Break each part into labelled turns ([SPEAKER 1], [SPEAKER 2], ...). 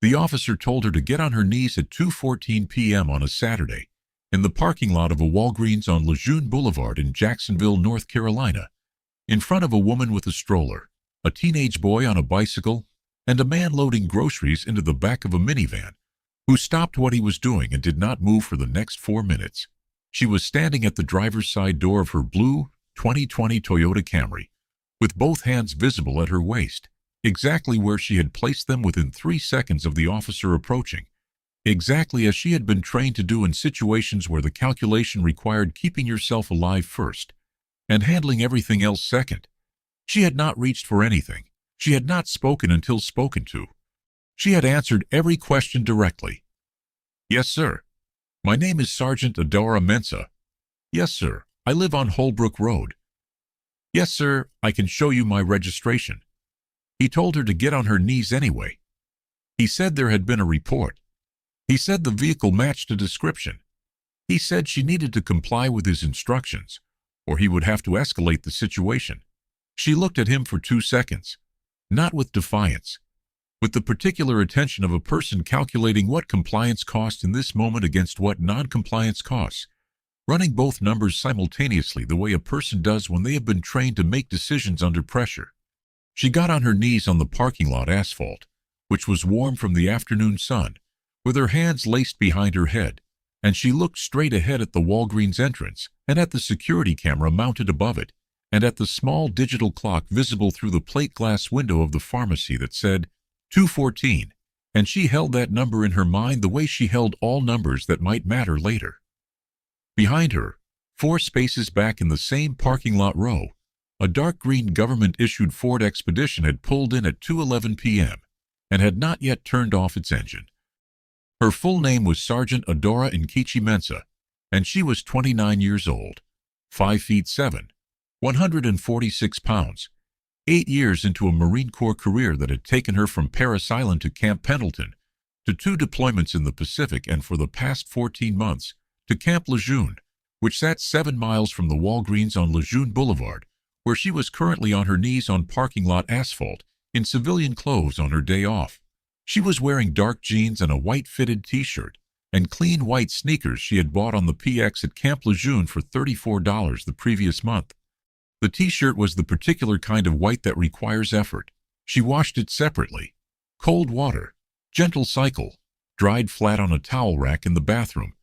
[SPEAKER 1] The officer told her to get on her knees at 2:14 p.m. on a Saturday in the parking lot of a Walgreens on Lejeune Boulevard in Jacksonville, North Carolina, in front of a woman with a stroller, a teenage boy on a bicycle, and a man loading groceries into the back of a minivan, who stopped what he was doing and did not move for the next 4 minutes. She was standing at the driver's side door of her blue 2020 Toyota Camry, with both hands visible at her waist, exactly where she had placed them within 3 seconds of the officer approaching, exactly as she had been trained to do in situations where the calculation required keeping yourself alive first and handling everything else second. She had not reached for anything. She had not spoken until spoken to. She had answered every question directly. "Yes, sir. My name is Sergeant Adora Mensah." "Yes, sir. I live on Holbrook Road." "Yes, sir. I can show you my registration." He told her to get on her knees anyway. He said there had been a report. He said the vehicle matched a description. He said she needed to comply with his instructions, or he would have to escalate the situation. She looked at him for 2 seconds, not with defiance, with the particular attention of a person calculating what compliance cost in this moment against what non-compliance costs, running both numbers simultaneously the way a person does when they have been trained to make decisions under pressure. She got on her knees on the parking lot asphalt, which was warm from the afternoon sun, with her hands laced behind her head, and she looked straight ahead at the Walgreens entrance and at the security camera mounted above it, and at the small digital clock visible through the plate glass window of the pharmacy that said 2:14, and she held that number in her mind the way she held all numbers that might matter later. Behind her, 4 spaces back in the same parking lot row, a dark green government-issued Ford Expedition had pulled in at 2:11 p.m. and had not yet turned off its engine. Her full name was Sergeant Adora Nkechi Mensah, and she was 29 years old, 5'7", 146 pounds, 8 years into a Marine Corps career that had taken her from Parris Island to Camp Pendleton, to 2 deployments in the Pacific, and for the past 14 months, to Camp Lejeune, which sat 7 miles from the Walgreens on Lejeune Boulevard, where she was currently on her knees on parking lot asphalt, in civilian clothes on her day off. She was wearing dark jeans and a white fitted t-shirt, and clean white sneakers she had bought on the PX at Camp Lejeune for $34 the previous month. The t-shirt was the particular kind of white that requires effort. She washed it separately. Cold water, gentle cycle, dried flat on a towel rack in the bathroom,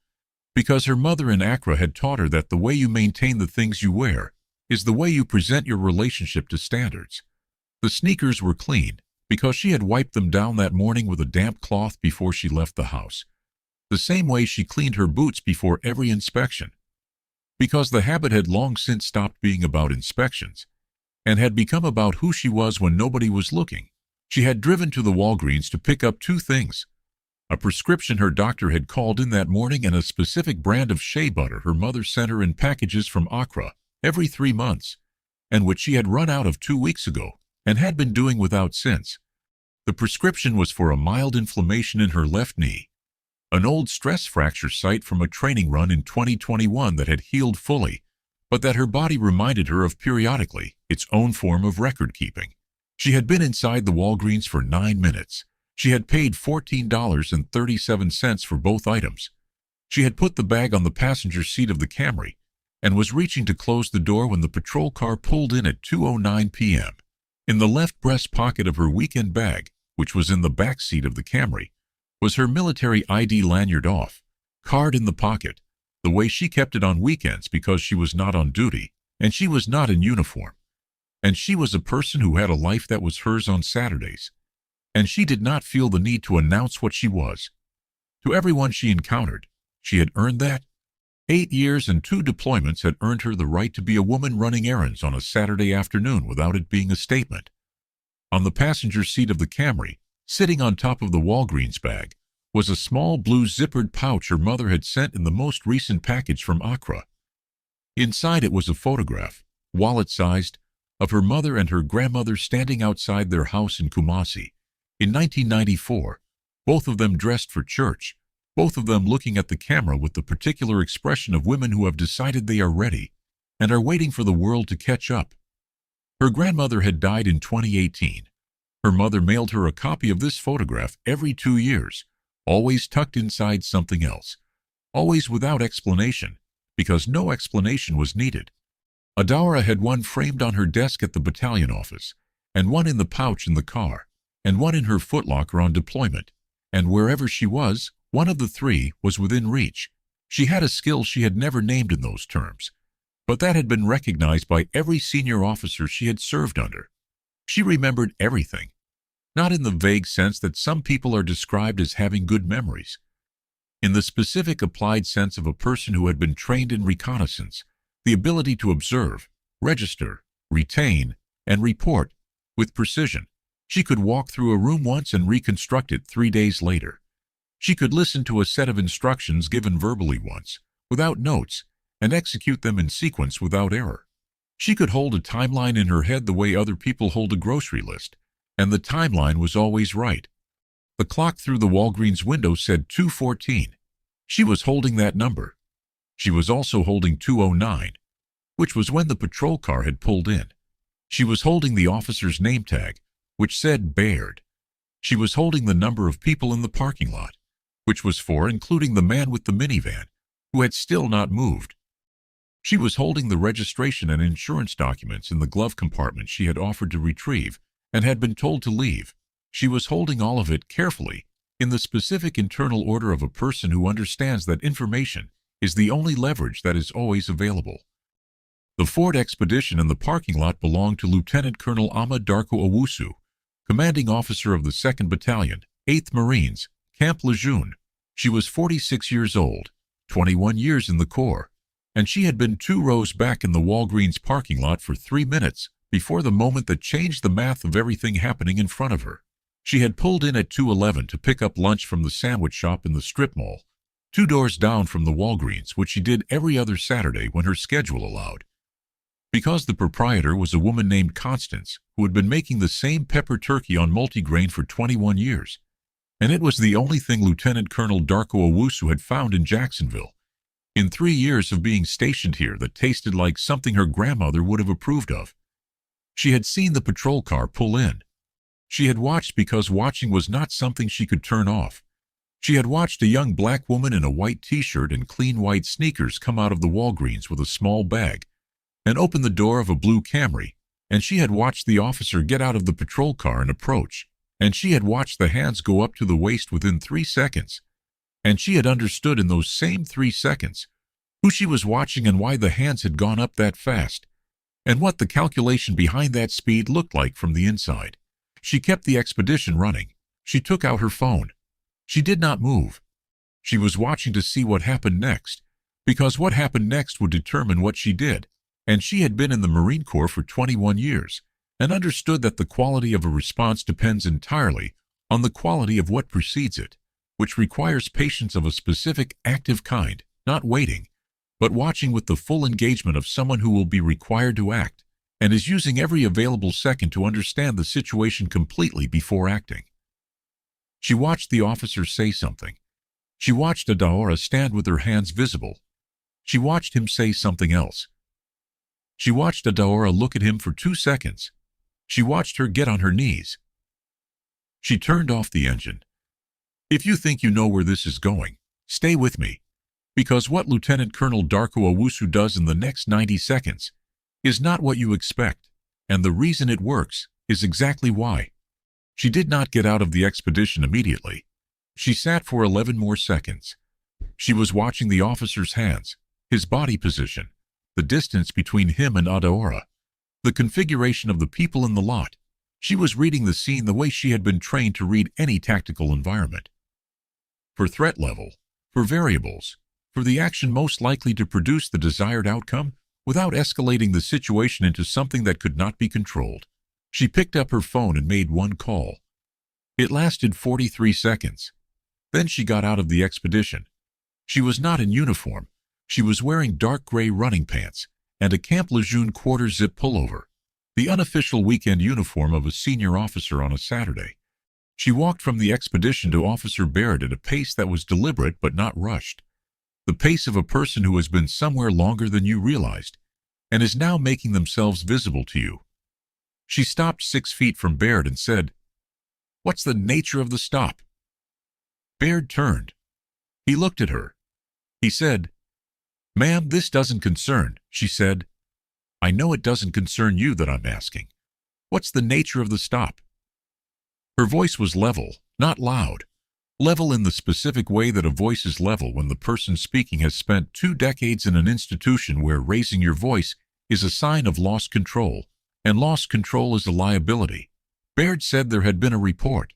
[SPEAKER 1] because her mother in Accra had taught her that the way you maintain the things you wear is the way you present your relationship to standards. The sneakers were clean, because she had wiped them down that morning with a damp cloth before she left the house, the same way she cleaned her boots before every inspection, because the habit had long since stopped being about inspections, and had become about who she was when nobody was looking. She had driven to the Walgreens to pick up 2 things: a prescription her doctor had called in that morning and a specific brand of shea butter her mother sent her in packages from Accra every 3 months, and which she had run out of 2 weeks ago, and had been doing without since. The prescription was for a mild inflammation in her left knee, an old stress fracture site from a training run in 2021 that had healed fully, but that her body reminded her of periodically, its own form of record-keeping. She had been inside the Walgreens for 9 minutes. She had paid $14.37 for both items. She had put the bag on the passenger seat of the Camry and was reaching to close the door when the patrol car pulled in at 2:09 p.m. In the left breast pocket of her weekend bag, which was in the back seat of the Camry, was her military ID lanyard off, card in the pocket, the way she kept it on weekends because she was not on duty, and she was not in uniform. And she was a person who had a life that was hers on Saturdays, and she did not feel the need to announce what she was. To everyone she encountered, she had earned that. 8 years and 2 deployments had earned her the right to be a woman running errands on a Saturday afternoon without it being a statement. On the passenger seat of the Camry, sitting on top of the Walgreens bag, was a small blue zippered pouch her mother had sent in the most recent package from Accra. Inside it was a photograph, wallet-sized, of her mother and her grandmother standing outside their house in Kumasi in 1994, both of them dressed for church, both of them looking at the camera with the particular expression of women who have decided they are ready and are waiting for the world to catch up. Her grandmother had died in 2018, Her mother mailed her a copy of this photograph every 2 years, always tucked inside something else, always without explanation, because no explanation was needed. Adaora had one framed on her desk at the battalion office, and one in the pouch in the car, and one in her footlocker on deployment, and wherever she was, one of the three was within reach. She had a skill she had never named in those terms, but that had been recognized by every senior officer she had served under. She remembered everything, not in the vague sense that some people are described as having good memories, in the specific applied sense of a person who had been trained in reconnaissance, the ability to observe, register, retain, and report with precision. She could walk through a room once and reconstruct it 3 days later. She could listen to a set of instructions given verbally once, without notes, and execute them in sequence without error. She could hold a timeline in her head the way other people hold a grocery list, and the timeline was always right. The clock through the Walgreens window said 2:14. She was holding that number. She was also holding 2:09, which was when the patrol car had pulled in. She was holding the officer's name tag, which said Baird. She was holding the number of people in the parking lot, which was 4, including the man with the minivan, who had still not moved. She was holding the registration and insurance documents in the glove compartment she had offered to retrieve and had been told to leave. She was holding all of it carefully, in the specific internal order of a person who understands that information is the only leverage that is always available. The Ford Expedition in the parking lot belonged to Lieutenant Colonel Ama Darko Owusu, commanding officer of the 2nd Battalion, 8th Marines, Camp Lejeune. She was 46 years old, 21 years in the Corps, and she had been 2 rows back in the Walgreens parking lot for 3 minutes before the moment that changed the math of everything happening in front of her. She had pulled in at 2:11 to pick up lunch from the sandwich shop in the strip mall, 2 doors down from the Walgreens, which she did every other Saturday when her schedule allowed. Because the proprietor was a woman named Constance, who had been making the same pepper turkey on multigrain for 21 years, and it was the only thing Lieutenant Colonel Darko Owusu had found in Jacksonville in 3 years of being stationed here that tasted like something her grandmother would have approved of. She had seen the patrol car pull in. She had watched because watching was not something she could turn off. She had watched a young black woman in a white t-shirt and clean white sneakers come out of the Walgreens with a small bag and open the door of a blue Camry, and she had watched the officer get out of the patrol car and approach, and she had watched the hands go up to the waist within 3 seconds, and she had understood in those same 3 seconds who she was watching and why the hands had gone up that fast, and what the calculation behind that speed looked like from the inside. She kept the expedition running. She took out her phone. She did not move. She was watching to see what happened next, because what happened next would determine what she did, and she had been in the Marine Corps for 21 years and understood that the quality of a response depends entirely on the quality of what precedes it, which requires patience of a specific active kind, not waiting, but watching with the full engagement of someone who will be required to act and is using every available second to understand the situation completely before acting. She watched the officer say something. She watched Adaora stand with her hands visible. She watched him say something else. She watched Adaora look at him for 2 seconds. She watched her get on her knees. She turned off the engine. If you think you know where this is going, stay with me, because what Lieutenant Colonel Darko Owusu does in the next 90 seconds is not what you expect, and the reason it works is exactly why. She did not get out of the expedition immediately. She sat for 11 more seconds. She was watching the officer's hands, his body position, the distance between him and Adaora, the configuration of the people in the lot. She was reading the scene the way she had been trained to read any tactical environment. For threat level, for variables, for the action most likely to produce the desired outcome without escalating the situation into something that could not be controlled. She picked up her phone and made one call. It lasted 43 seconds. Then she got out of the expedition. She was not in uniform. She was wearing dark gray running pants and a Camp Lejeune quarter-zip pullover, the unofficial weekend uniform of a senior officer on a Saturday. She walked from the expedition to Officer Baird at a pace that was deliberate but not rushed, the pace of a person who has been somewhere longer than you realized and is now making themselves visible to you. She stopped 6 feet from Baird and said, What's the nature of the stop? Baird turned. He looked at her. He said, "Ma'am, this doesn't concern," she said. "I know it doesn't concern you that I'm asking. What's the nature of the stop?" Her voice was level, not loud. Level in the specific way that a voice is level when the person speaking has spent 2 decades in an institution where raising your voice is a sign of lost control, and lost control is a liability. Baird said there had been a report.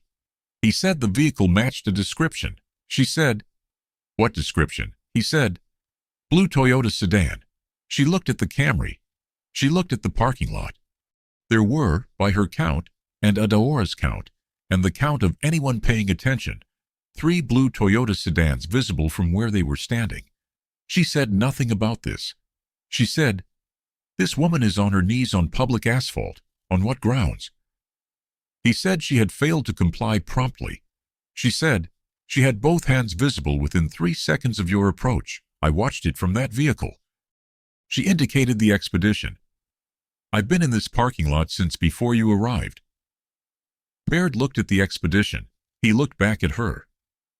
[SPEAKER 1] He said the vehicle matched a description. She said, "What description?" He said, "Blue Toyota sedan." She looked at the Camry. She looked at the parking lot. There were, by her count, and Adaora's count, and the count of anyone paying attention, 3 blue Toyota sedans visible from where they were standing. She said nothing about this. She said, "This woman is on her knees on public asphalt. On what grounds?" He said she had failed to comply promptly. She said, "She had both hands visible within 3 seconds of your approach. I watched it from that vehicle." She indicated the expedition. "I've been in this parking lot since before you arrived." Baird looked at the expedition. He looked back at her.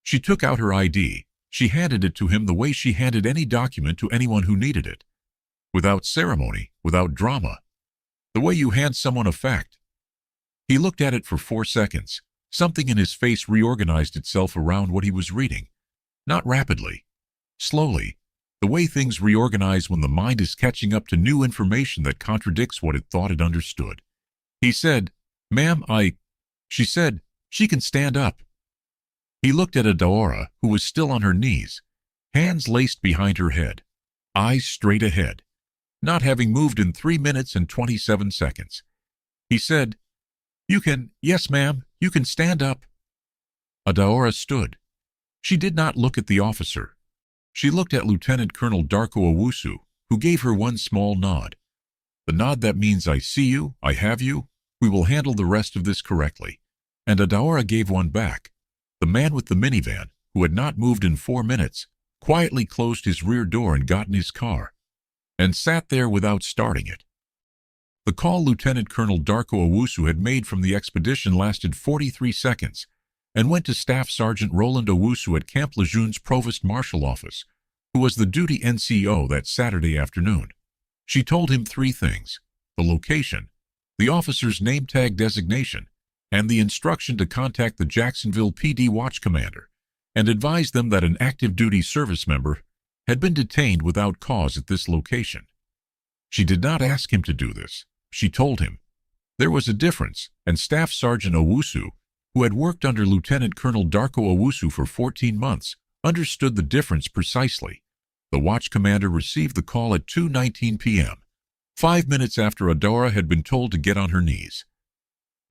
[SPEAKER 1] She took out her ID. She handed it to him the way she handed any document to anyone who needed it. Without ceremony, without drama. The way you hand someone a fact. He looked at it for 4 seconds. Something in his face reorganized itself around what he was reading. Not rapidly. Slowly. The way things reorganize when the mind is catching up to new information that contradicts what it thought it understood. He said, "Ma'am, She said, "She can stand up." He looked at Adaora, who was still on her knees, hands laced behind her head, eyes straight ahead, not having moved in 3 minutes and 27 seconds. He said, "Yes, ma'am, you can stand up." Adaora stood. She did not look at the officer. She looked at Lieutenant Colonel Darko Owusu, who gave her one small nod. The nod that means "I see you, I have you, we will handle the rest of this correctly." And Adaora gave one back. The man with the minivan, who had not moved in 4 minutes, quietly closed his rear door and got in his car, and sat there without starting it. The call Lieutenant Colonel Darko Owusu had made from the expedition lasted 43 seconds, and went to Staff Sergeant Roland Owusu at Camp Lejeune's Provost Marshal office, who was the duty NCO that Saturday afternoon. She told him 3 things: the location, the officer's name tag designation, and the instruction to contact the Jacksonville PD watch commander, and advise them that an active duty service member had been detained without cause at this location. She did not ask him to do this. She told him. There was a difference, and Staff Sergeant Owusu, who had worked under Lieutenant Colonel Darko Owusu for 14 months, understood the difference precisely. The watch commander received the call at 2:19 p.m., 5 minutes after Adaora had been told to get on her knees.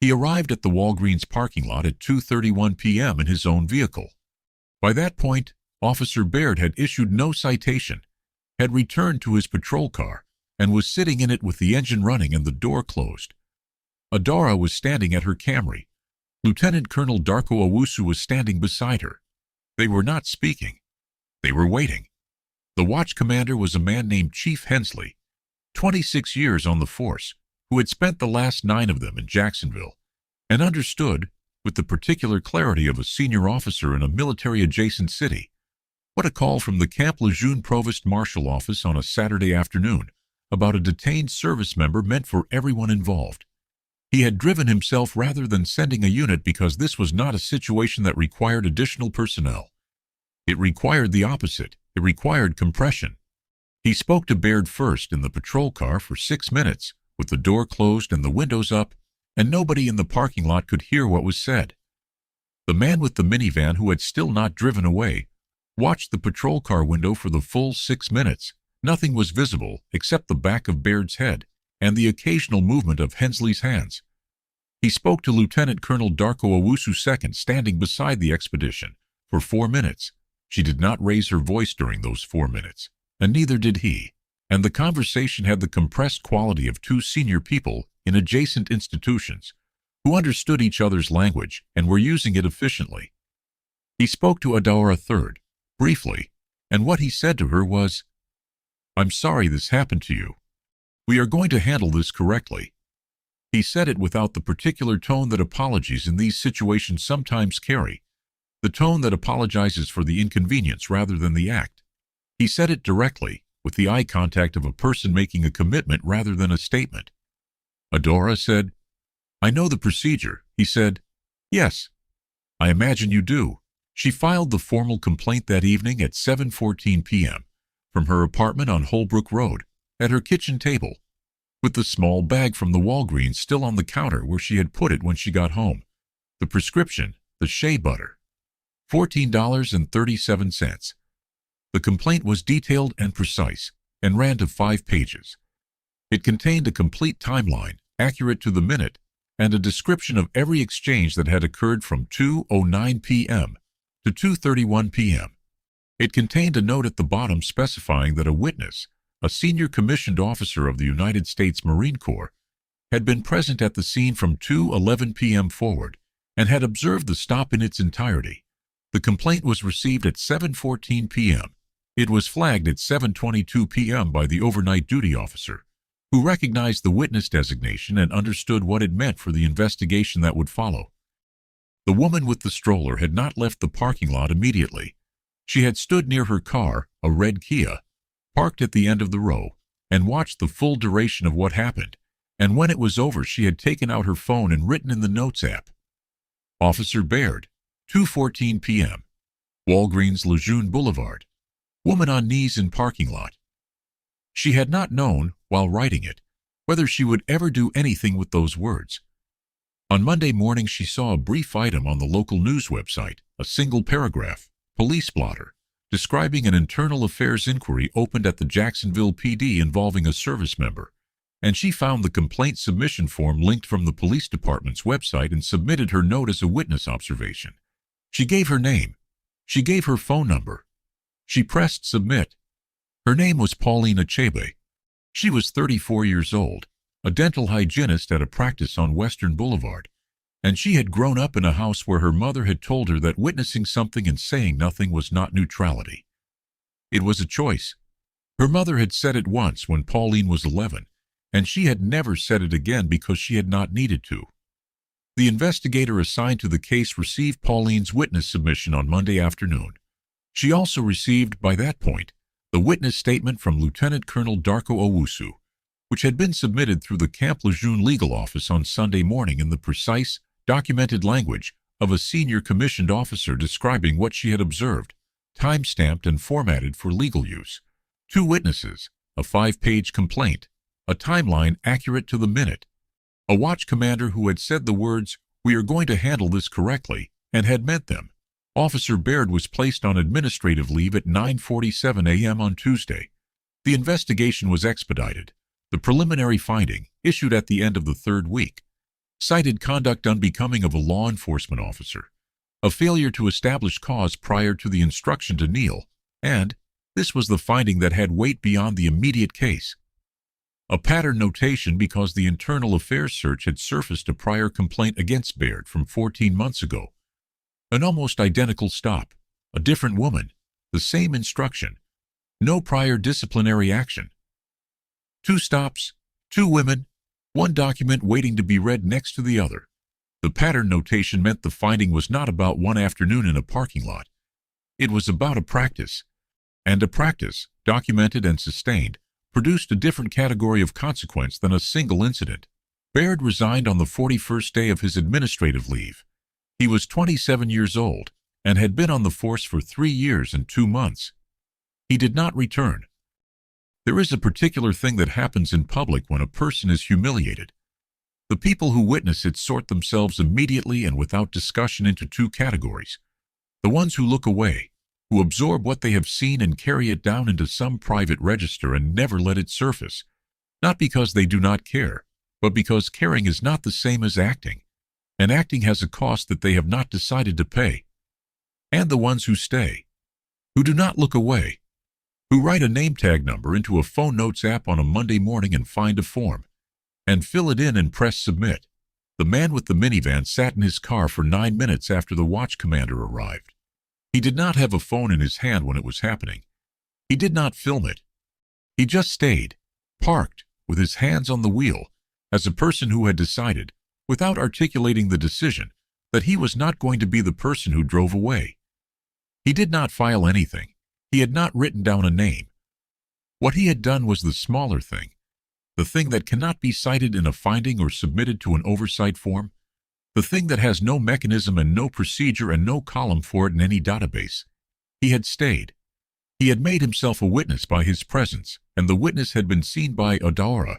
[SPEAKER 1] He arrived at the Walgreens parking lot at 2:31 p.m. in his own vehicle. By that point, Officer Baird had issued no citation, had returned to his patrol car, and was sitting in it with the engine running and the door closed. Adaora was standing at her Camry. Lieutenant Colonel Darko Owusu was standing beside her. They were not speaking. They were waiting. The watch commander was a man named Chief Hensley, 26 years on the force, who had spent the last 9 of them in Jacksonville, and understood, with the particular clarity of a senior officer in a military-adjacent city, what a call from the Camp Lejeune Provost Marshal office on a Saturday afternoon about a detained service member meant for everyone involved. He had driven himself rather than sending a unit because this was not a situation that required additional personnel. It required the opposite. It required compression. He spoke to Baird first in the patrol car for 6 minutes, with the door closed and the windows up, and nobody in the parking lot could hear what was said. The man with the minivan, who had still not driven away, watched the patrol car window for the full 6 minutes. Nothing was visible except the back of Baird's head and the occasional movement of Hensley's hands. He spoke to Lieutenant Colonel Darko Owusu II, standing beside the expedition, for 4 minutes. She did not raise her voice during those 4 minutes, and neither did he, and the conversation had the compressed quality of 2 senior people in adjacent institutions who understood each other's language and were using it efficiently. He spoke to Adaora III, briefly, and what he said to her was, "I'm sorry this happened to you. We are going to handle this correctly." He said it without the particular tone that apologies in these situations sometimes carry, the tone that apologizes for the inconvenience rather than the act. He said it directly, with the eye contact of a person making a commitment rather than a statement. Adora said, "I know the procedure." He said, "Yes, I imagine you do." She filed the formal complaint that evening at 7:14 p.m. from her apartment on Holbrook Road, at her kitchen table, with the small bag from the Walgreens still on the counter where she had put it when she got home. The prescription, the shea butter, $14.37. The complaint was detailed and precise, and ran to 5 pages. It contained a complete timeline, accurate to the minute, and a description of every exchange that had occurred from 2:09 p.m. to 2:31 p.m. It contained a note at the bottom specifying that a witness, a senior commissioned officer of the United States Marine Corps, had been present at the scene from 2:11 p.m. forward and had observed the stop in its entirety. The complaint was received at 7:14 p.m. It was flagged at 7:22 p.m. by the overnight duty officer, who recognized the witness designation and understood what it meant for the investigation that would follow. The woman with the stroller had not left the parking lot immediately. She had stood near her car, a red Kia, parked at the end of the row, and watched the full duration of what happened, and when it was over she had taken out her phone and written in the Notes app, "Officer Baird, 2:14 p.m., Walgreens Lejeune Boulevard. Woman on knees in parking lot." She had not known, while writing it, whether she would ever do anything with those words. On Monday morning she saw a brief item on the local news website, a single paragraph, police blotter, describing an internal affairs inquiry opened at the Jacksonville PD involving a service member, and she found the complaint submission form linked from the police department's website and submitted her note as a witness observation. She gave her name. She gave her phone number. She pressed submit. Her name was Pauline Achebe. She was 34 years old, a dental hygienist at a practice on Western Boulevard, and she had grown up in a house where her mother had told her that witnessing something and saying nothing was not neutrality. It was a choice. Her mother had said it once when Pauline was 11, and she had never said it again because she had not needed to. The investigator assigned to the case received Pauline's witness submission on Monday afternoon. She also received, by that point, the witness statement from Lieutenant Colonel Darko Owusu, which had been submitted through the Camp Lejeune legal office on Sunday morning in the precise, documented language of a senior commissioned officer describing what she had observed, time-stamped and formatted for legal use. 2 witnesses, a 5-page complaint, a timeline accurate to the minute, a watch commander who had said the words, "We are going to handle this correctly," and had meant them. Officer Baird was placed on administrative leave at 9:47 a.m. on Tuesday. The investigation was expedited. The preliminary finding, issued at the end of the 3rd week, cited conduct unbecoming of a law enforcement officer, a failure to establish cause prior to the instruction to kneel, and, this was the finding that had weight beyond the immediate case, a pattern notation because the internal affairs search had surfaced a prior complaint against Baird from 14 months ago. An almost identical stop, a different woman, the same instruction, no prior disciplinary action. 2 stops, 2 women, 1 document waiting to be read next to the other. The pattern notation meant the finding was not about one afternoon in a parking lot. It was about a practice, and a practice, documented and sustained, produced a different category of consequence than a single incident. Baird resigned on the 41st day of his administrative leave. He was 27 years old and had been on the force for 3 years and 2 months. He did not return. There is a particular thing that happens in public when a person is humiliated. The people who witness it sort themselves immediately and without discussion into 2 categories. The ones who look away, who absorb what they have seen and carry it down into some private register and never let it surface, not because they do not care, but because caring is not the same as acting, and acting has a cost that they have not decided to pay. And the ones who stay, who do not look away, who write a name tag number into a phone notes app on a Monday morning and find a form, and fill it in and press submit. The man with the minivan sat in his car for 9 minutes after the watch commander arrived. He did not have a phone in his hand when it was happening. He did not film it. He just stayed, parked, with his hands on the wheel, as a person who had decided, without articulating the decision, that he was not going to be the person who drove away. He did not file anything. He had not written down a name. What he had done was the smaller thing, the thing that cannot be cited in a finding or submitted to an oversight form, the thing that has no mechanism and no procedure and no column for it in any database. He had stayed. He had made himself a witness by his presence, and the witness had been seen by Adaora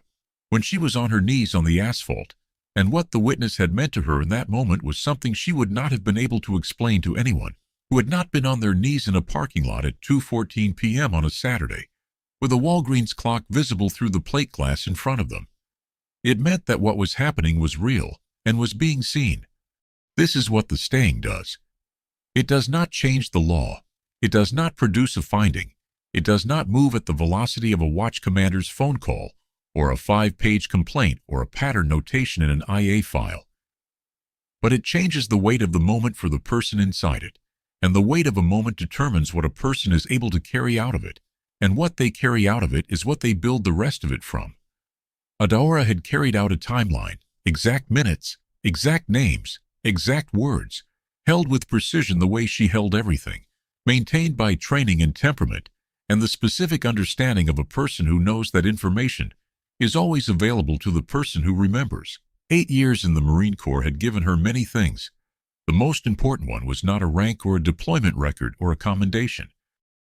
[SPEAKER 1] when she was on her knees on the asphalt, and what the witness had meant to her in that moment was something she would not have been able to explain to anyone who had not been on their knees in a parking lot at 2:14 p.m. on a Saturday, with a Walgreens clock visible through the plate glass in front of them. It meant that what was happening was real and was being seen. This is what the staying does. It does not change the law. It does not produce a finding. It does not move at the velocity of a watch commander's phone call, or a 5-page complaint, or a pattern notation in an IA file. But it changes the weight of the moment for the person inside it, and the weight of a moment determines what a person is able to carry out of it, and what they carry out of it is what they build the rest of it from. Adaora had carried out a timeline, exact minutes, exact names, exact words, held with precision the way she held everything, maintained by training and temperament, and the specific understanding of a person who knows that information is always available to the person who remembers. 8 years in the Marine Corps had given her many things. The most important one was not a rank or a deployment record or a commendation.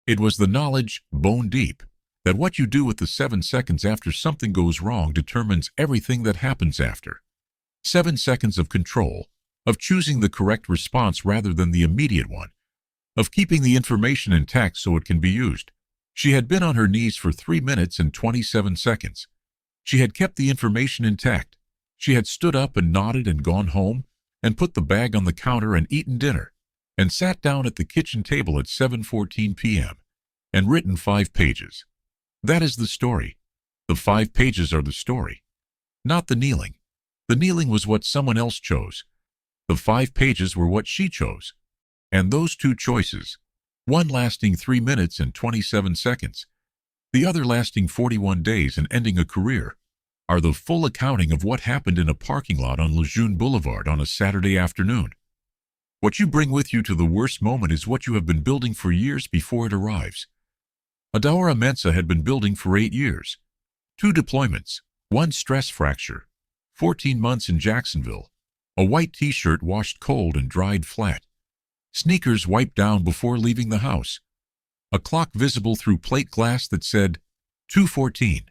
[SPEAKER 1] It was the knowledge, bone deep, that what you do with the 7 seconds after something goes wrong determines everything that happens after. 7 seconds of control, of choosing the correct response rather than the immediate one, of keeping the information intact so it can be used. She had been on her knees for 3 minutes and 27 seconds. She had kept the information intact. She had stood up and nodded and gone home, and put the bag on the counter and eaten dinner, and sat down at the kitchen table at 7:14 p.m., and written 5 pages. That is the story. The 5 pages are the story. Not the kneeling. The kneeling was what someone else chose. The 5 pages were what she chose. And those 2 choices, one lasting 3 minutes and 27 seconds, the other lasting 41 days and ending a career, are the full accounting of what happened in a parking lot on Lejeune Boulevard on a Saturday afternoon. What you bring with you to the worst moment is what you have been building for years before it arrives. Adaora Mensah had been building for 8 years. 2 deployments, 1 stress fracture, 14 months in Jacksonville, a white t-shirt washed cold and dried flat, sneakers wiped down before leaving the house, a clock visible through plate glass that said 2:14.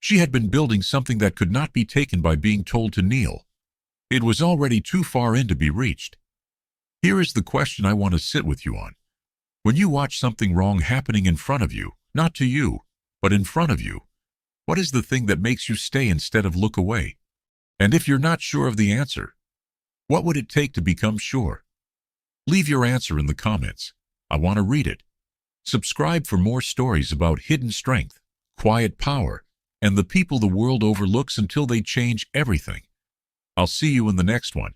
[SPEAKER 1] She had been building something that could not be taken by being told to kneel. It was already too far in to be reached. Here is the question I want to sit with you on. When you watch something wrong happening in front of you, not to you, but in front of you, what is the thing that makes you stay instead of look away? And if you're not sure of the answer, what would it take to become sure? Leave your answer in the comments. I want to read it. Subscribe for more stories about hidden strength, quiet power, and the people the world overlooks until they change everything. I'll see you in the next one.